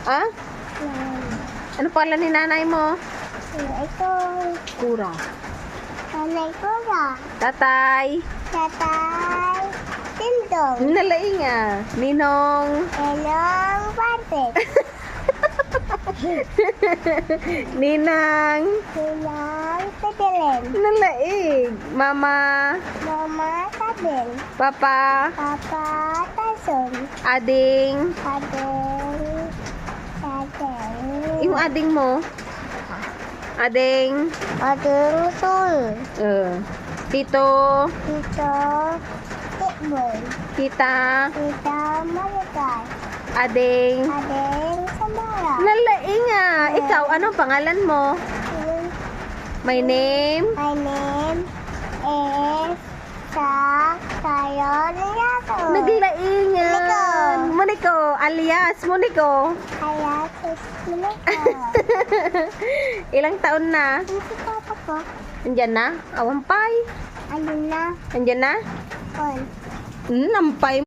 Ah? Ano pala ni nanay mo? Ito. Kura. Nanay ko na. Tatay. Tatay. Tindong. Nalaing ah. Ninong. Enong Patrick. Ninang. Sinang Pedelin. Nalaing. Mama. Mama Sabin. Papa. Papa Tasun. Ading. Adeng. Adeng. Yung ading mo. Ading. Adeng Sul. Tito. Tito. Tikboy. Tita. Tita Maricar. Ading. Adeng Samara. Nalaing ah. Ikaw, anong pangalan mo? My name? My name is Sayon Yato. Naglaingan. Moniko. Alias Moniko. Alias is Monica. Ilang taon na? Ano si papa ko? Andyan na? Awampay. Ano na? Andyan na? On. Nampay.